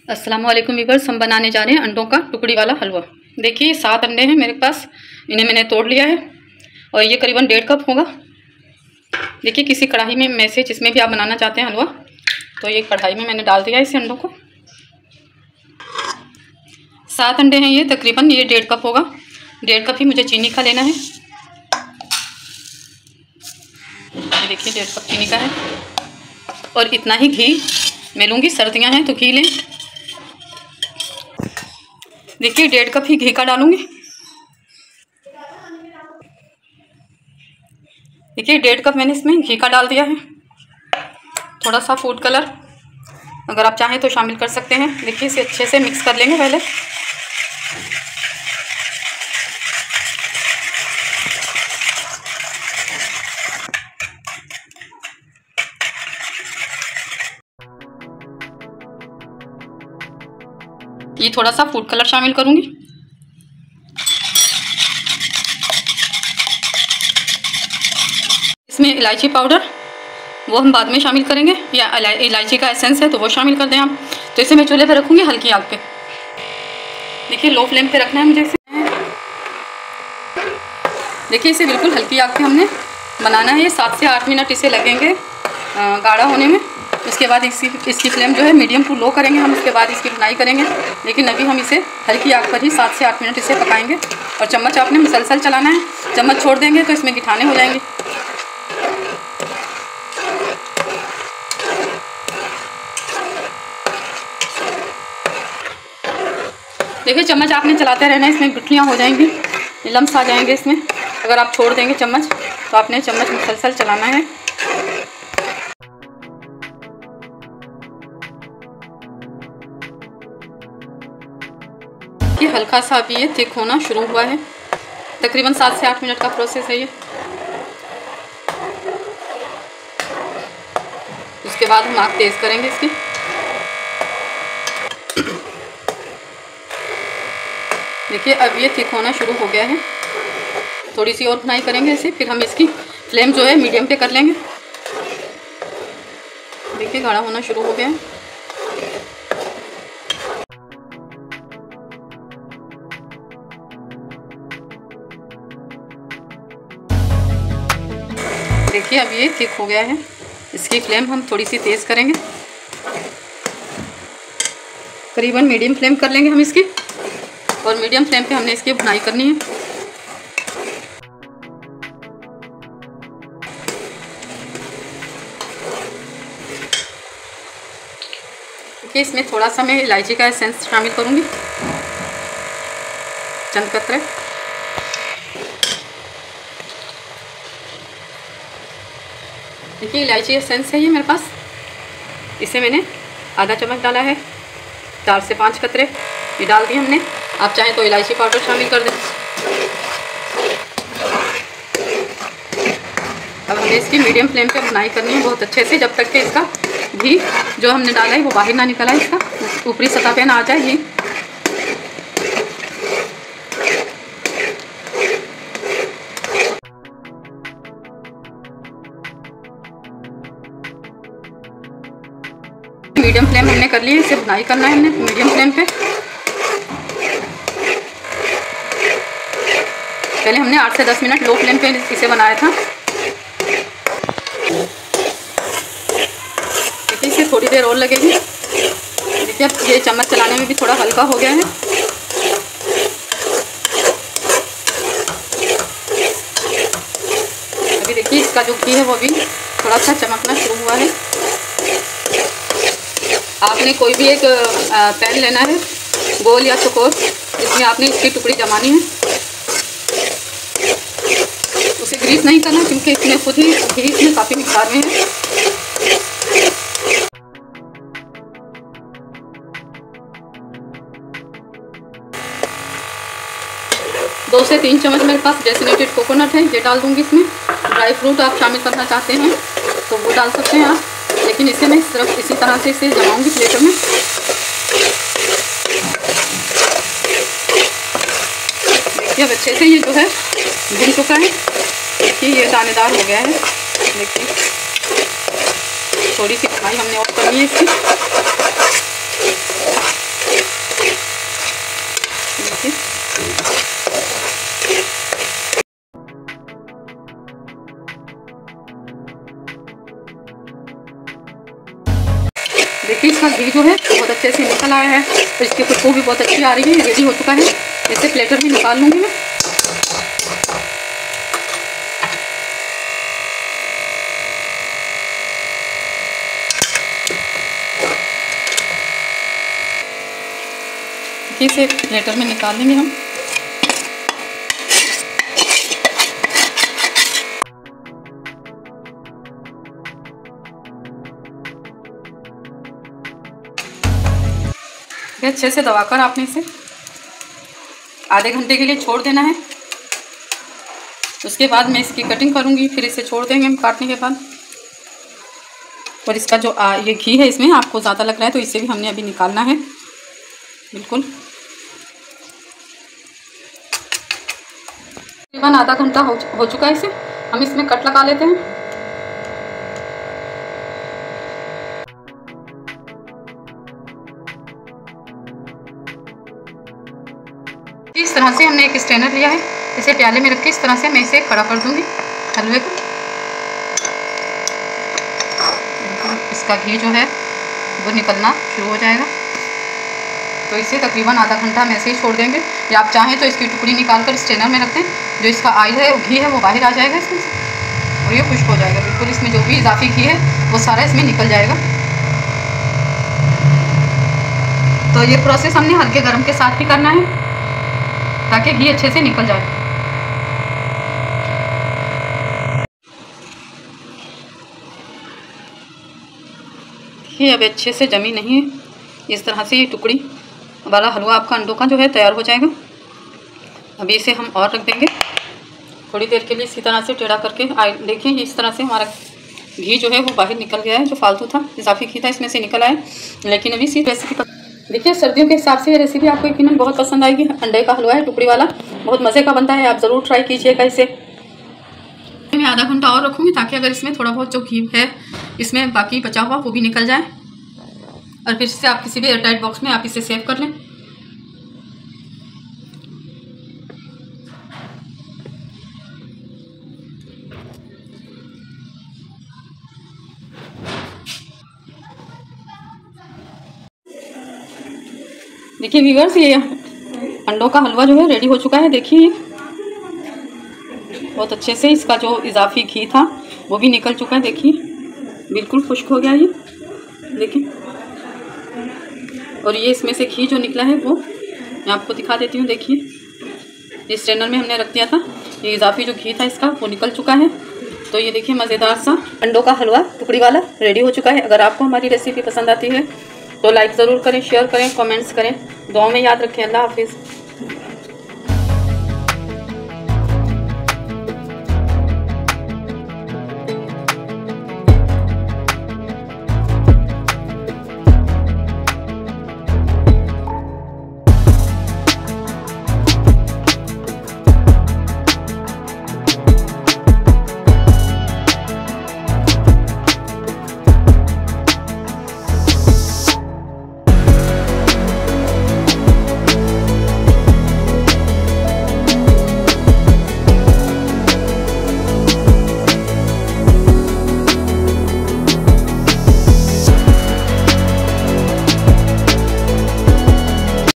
अस्सलाम वालेकुम व्यूअर्स, हम बनाने जा रहे हैं अंडों का टुकड़ी वाला हलवा। देखिए 7 अंडे हैं मेरे पास, इन्हें मैंने तोड़ लिया है और ये करीबन 1.5 कप होगा। देखिए किसी कढ़ाई में से जिसमें भी आप बनाना चाहते हैं हलवा, तो ये कढ़ाई में मैंने डाल दिया इसे अंडों को। 7 अंडे हैं ये, तकरीबन ये 1.5 कप होगा। 1.5 कप ही मुझे चीनी का लेना है। ये देखिए 1.5 कप चीनी का है और इतना ही घी मैं लूँगी, सर्दियाँ हैं तो घी लें। देखिए 1.5 कप ही घी का डालूँगी। देखिए 1.5 कप मैंने इसमें घी का डाल दिया है। थोड़ा सा फूड कलर अगर आप चाहें तो शामिल कर सकते हैं। देखिए इसे अच्छे से मिक्स कर लेंगे पहले। ये थोड़ा सा फूड कलर शामिल करूंगी। इसमें इलायची पाउडर वो हम बाद में शामिल करेंगे, या इलायची का एसेंस है तो वो शामिल कर दें आप। तो इसे मैं चूल्हे पे रखूंगी हल्की आग पे। देखिए लो फ्लेम पे रखना है मुझे इसे। देखिए इसे बिल्कुल हल्की आग पे हमने बनाना है। ये 7 से 8 मिनट इसे लगेंगे गाढ़ा होने में। उसके बाद इसकी फ्लेम जो है मीडियम टू लो करेंगे हम। उसके बाद इसकी बुनाई करेंगे, लेकिन अभी हम इसे हल्की आग पर ही 7 से 8 मिनट इसे पकाएंगे। और चम्मच आपने मुसलसल चलाना है, चम्मच छोड़ देंगे तो इसमें गिठाने हो जाएंगे। देखिए चम्मच आपने चलाते रहना है, इसमें गुठलियाँ हो जाएंगी, लम्स आ जाएंगे इसमें। अगर आप छोड़ देंगे चम्मच तो आपने चम्मच मुसलसल चलाना है। ये हल्का सा अभी ये थिक होना शुरू हुआ है। तकरीबन 7 से 8 मिनट का प्रोसेस है ये। उसके बाद हम आग तेज़ करेंगे इसकी। देखिए अब ये थिक होना शुरू हो गया है। थोड़ी सी और बुनाई करेंगे इसे, फिर हम इसकी फ्लेम जो है मीडियम पे कर लेंगे। देखिए गाढ़ा होना शुरू हो गया है। देखिए अब ये थिक हो गया है। इसकी फ्लेम हम थोड़ी सी तेज़ करेंगे, करीबन मीडियम फ्लेम कर लेंगे हम इसकी। और मीडियम फ्लेम पे हमने इसकी बुनाई करनी है। देखिए इसमें थोड़ा सा मैं इलायची का एसेंस शामिल करूँगी, चंद कतरे। देखिए इलायची एसेंस है ये मेरे पास, इसे मैंने आधा चम्मच डाला है। 4 से 5 कतरे ये डाल दिए हमने। आप चाहें तो इलायची पाउडर शामिल कर दें। अब हमें इसकी मीडियम फ्लेम पे बुनाई करनी है बहुत अच्छे से, जब तक कि इसका घी जो हमने डाला है वो बाहर ना निकला है, इसका ऊपरी सतह पे ना आ जाए घी। मीडियम फ्लेम हमने कर ली है, इसे बुनाई करना है हमने मीडियम फ्लेम पे। पहले हमने 8 से 10 मिनट लो फ्लेम पे इसे बनाया था। देखिए इसे थोड़ी देर और लगेगी। देखिए अब ये चम्मच चलाने में भी थोड़ा हल्का हो गया है। अभी देखिए इसका जो घी है वो भी थोड़ा सा चमकना शुरू हुआ है। आपने कोई भी एक पैन लेना है, गोल या चौकोर, इसमें आपने इसकी टुकड़ी जमानी है। उसे ग्रीस नहीं करना क्योंकि इसमें खुद ही घी इसमें काफ़ी मिकदार में है। दो से 3 चम्मच मेरे पास डेसिनेटेड कोकोनट है, ये डाल दूंगी इसमें। ड्राई फ्रूट आप शामिल करना चाहते हैं तो वो डाल सकते हैं आप, लेकिन इसे मैं सिर्फ इसी तरह से इसे जमाऊंगी प्लेटों में। देखिए अब अच्छे से ये जो है भुन चुका है। देखिए ये दानेदार हो गया है। देखिए थोड़ी सी फ्राई हमने और करनी है इसकी। देखिए। देखिए इसका घी जो है बहुत अच्छे से निकल आया है और इसकी खुशबू भी बहुत अच्छी आ रही है। रेडी हो चुका है, इसे प्लेटर में निकाल लूँगी मैं। इसे प्लेटर में निकाल लेंगे हम। अच्छे से दबाकर आपने इसे आधे घंटे के लिए छोड़ देना है। उसके बाद मैं इसकी कटिंग करूँगी, फिर इसे छोड़ देंगे हम काटने के बाद। और इसका जो ये घी है इसमें आपको ज़्यादा लग रहा है तो इसे भी हमने अभी निकालना है। बिल्कुल तकरीबन आधा घंटा हो चुका है इसे। हम इसमें कट लगा लेते हैं। इस तरह से हमने एक स्ट्रेनर लिया है, इसे प्याले में रख के इस तरह से मैं इसे खड़ा कर दूंगी हलवे को। इसका घी जो है वो निकलना शुरू हो जाएगा तो इसे तकरीबन आधा घंटा हम ऐसे ही छोड़ देंगे। या आप चाहें तो इसकी टुकड़ी निकाल कर स्ट्रेनर में रख दें, जो इसका ऑयल है घी है वो बाहर आ जाएगा इसमें से और ये खुश्क हो जाएगा बिल्कुल। इसमें जो भी इजाफी घी है वो सारा इसमें निकल जाएगा। तो ये प्रोसेस हमने हल्के गर्म के साथ ही करना है ताकि घी अच्छे से निकल जाए। ये अब अच्छे से जमी नहीं है। इस तरह से ये टुकड़ी वाला हलवा आपका अंडों का जो है तैयार हो जाएगा। अभी इसे हम और रख देंगे थोड़ी देर के लिए इसी तरह से टेढ़ा करके। देखिए इस तरह से हमारा घी जो है वो बाहर निकल गया है, जो फालतू था इजाफी घी था इसमें से निकल आया। लेकिन अभी इसी रेसिपी देखिए सर्दियों के हिसाब से ये रेसिपी आपको यकीनन बहुत पसंद आएगी। अंडे का हलवा है टुकड़ी वाला, बहुत मज़े का बनता है, आप ज़रूर ट्राई कीजिएगा इसे। मैं आधा घंटा और रखूँगी ताकि अगर इसमें थोड़ा बहुत जो घी है इसमें बाकी बचा हुआ वो भी निकल जाए और फिर से आप किसी भी एयरटाइट बॉक्स में आप इसे सेव कर लें। देखिए व्यूअर्स ये अंडों का हलवा जो है रेडी हो चुका है। देखिए बहुत अच्छे से इसका जो इजाफी घी था वो भी निकल चुका है। देखिए बिल्कुल खुश्क हो गया ये देखिए। और ये इसमें से घी जो निकला है वो मैं आपको दिखा देती हूँ। देखिए इस स्ट्रेनर में हमने रख दिया था, ये इजाफी जो घी था इसका वो निकल चुका है। तो ये देखिए मज़ेदार सा अंडों का हलवा टुकड़ी वाला रेडी हो चुका है। अगर आपको हमारी रेसिपी पसंद आती है तो लाइक ज़रूर करें, शेयर करें, कमेंट्स करें। दुआ में याद रखें। अल्लाह हाफिज़।